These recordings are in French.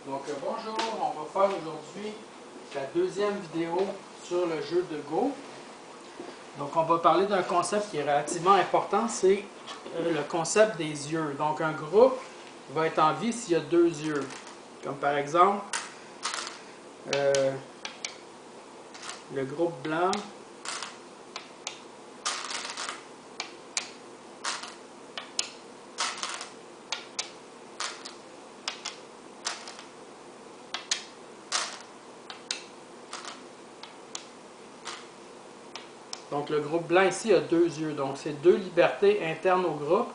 Donc bonjour, on va faire aujourd'hui la deuxième vidéo sur le jeu de Go. Donc on va parler d'un concept qui est relativement important, c'est le concept des yeux. Donc un groupe va être en vie s'il y a deux yeux. Comme par exemple, le groupe blanc. Donc le groupe blanc ici a deux yeux, donc c'est deux libertés internes au groupe.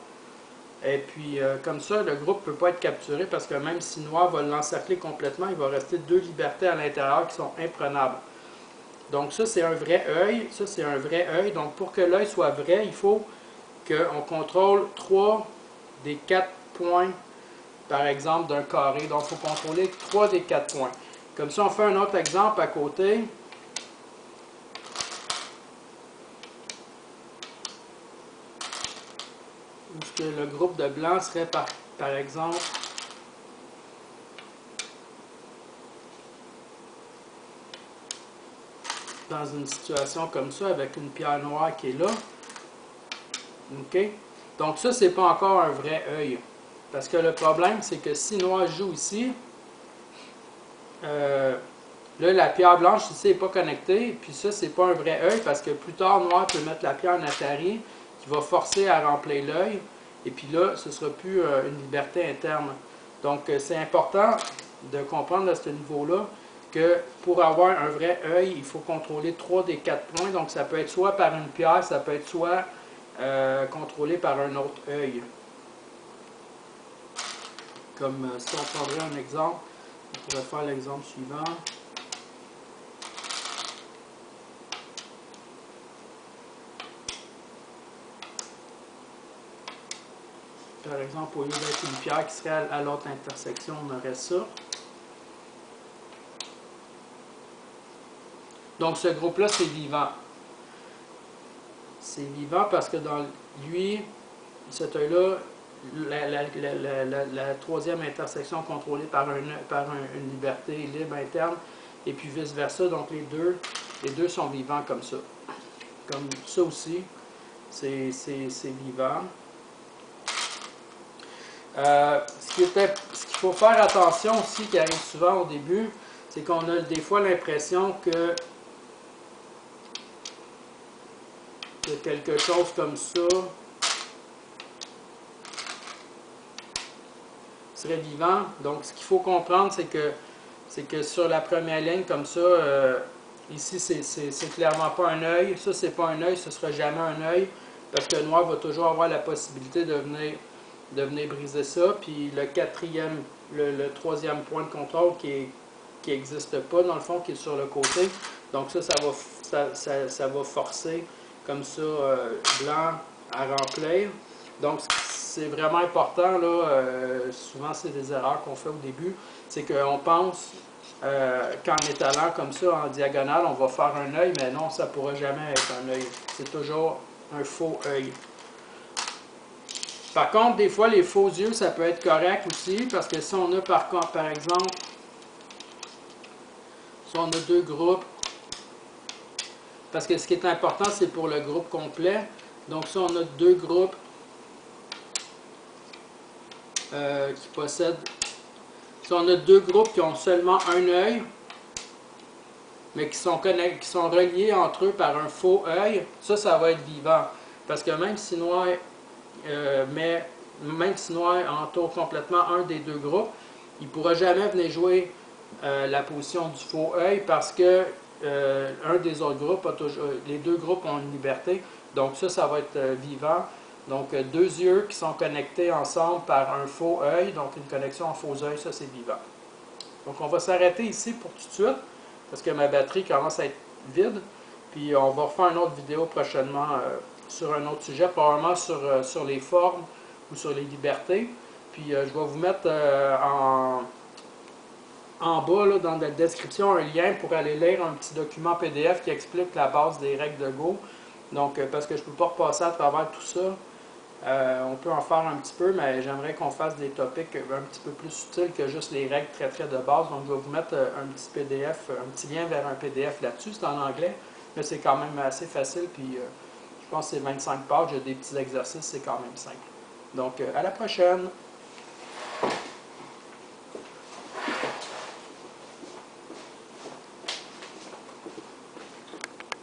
Et puis comme ça, le groupe ne peut pas être capturé parce que même si noir va l'encercler complètement, il va rester deux libertés à l'intérieur qui sont imprenables. Donc ça c'est un vrai œil, ça c'est un vrai œil. Donc pour que l'œil soit vrai, il faut qu'on contrôle 3 des 4 points, par exemple, d'un carré. Donc il faut contrôler 3 des 4 points. Comme ça, on fait un autre exemple à côté. Où le groupe de blanc serait par exemple dans une situation comme ça avec une pierre noire qui est là. OK? Donc ça, c'est pas encore un vrai œil. Parce que le problème, c'est que si noir joue ici, là, la pierre blanche ici n'est pas connectée. Puis ça, c'est pas un vrai œil parce que plus tard, noir peut mettre la pierre en Atari qui va forcer à remplir l'œil. Et puis là, ce ne sera plus une liberté interne. Donc, c'est important de comprendre à ce niveau-là que pour avoir un vrai œil, il faut contrôler 3 des 4 points. Donc, ça peut être soit par une pierre, ça peut être soit contrôlé par un autre œil. Comme si on prendrait un exemple, on pourrait faire l'exemple suivant. Par exemple, au lieu d'être une pierre qui serait à l'autre intersection, on aurait ça. Donc, ce groupe-là, c'est vivant. C'est vivant parce que dans lui, cet œil-là, la troisième intersection contrôlée par une liberté libre interne, et puis vice-versa. Donc, les deux sont vivants comme ça. Comme ça aussi, c'est vivant. Ce qu'il faut faire attention aussi, qui arrive souvent au début, c'est qu'on a des fois l'impression que quelque chose comme ça serait vivant. Donc, ce qu'il faut comprendre, c'est que sur la première ligne, comme ça, ici, c'est clairement pas un œil. Ça, c'est pas un œil, ce sera jamais un œil, parce que le noir va toujours avoir la possibilité de venir briser ça. Puis le troisième point de contrôle qui n'existe pas, dans le fond, qui est sur le côté. Donc ça va forcer, comme ça, blanc à remplir. Donc, c'est vraiment important, là, souvent c'est des erreurs qu'on fait au début, c'est qu'on pense qu'en étalant comme ça en diagonale, on va faire un œil, mais non, ça ne pourra jamais être un œil. C'est toujours un faux œil. Par contre, des fois, les faux yeux, ça peut être correct aussi, parce que si on a par exemple, si on a deux groupes, parce que ce qui est important, c'est pour le groupe complet. Donc, si on a deux groupes qui possèdent, si on a deux groupes qui ont seulement un œil, mais qui sont reliés entre eux par un faux œil, ça va être vivant. Parce que même si noir entoure complètement un des deux groupes, il ne pourra jamais venir jouer la position du faux œil parce que un des autres groupes, les deux groupes ont une liberté. Donc ça va être vivant. Donc deux yeux qui sont connectés ensemble par un faux œil, donc une connexion en faux œil, ça c'est vivant. Donc on va s'arrêter ici pour tout de suite, parce que ma batterie commence à être vide. Puis on va refaire une autre vidéo prochainement sur un autre sujet, probablement sur les formes ou sur les libertés. Puis je vais vous mettre en bas, là, dans la description, un lien pour aller lire un petit document PDF qui explique la base des règles de Go. Donc, parce que je ne peux pas repasser à travers tout ça On peut en faire un petit peu, mais j'aimerais qu'on fasse des topics un petit peu plus subtils que juste les règles très très de base. Donc je vais vous mettre un petit PDF, un petit lien vers un PDF là-dessus. C'est en anglais, mais c'est quand même assez facile. Puis je pense que c'est 25 pages, il y a des petits exercices, c'est quand même simple. Donc à la prochaine!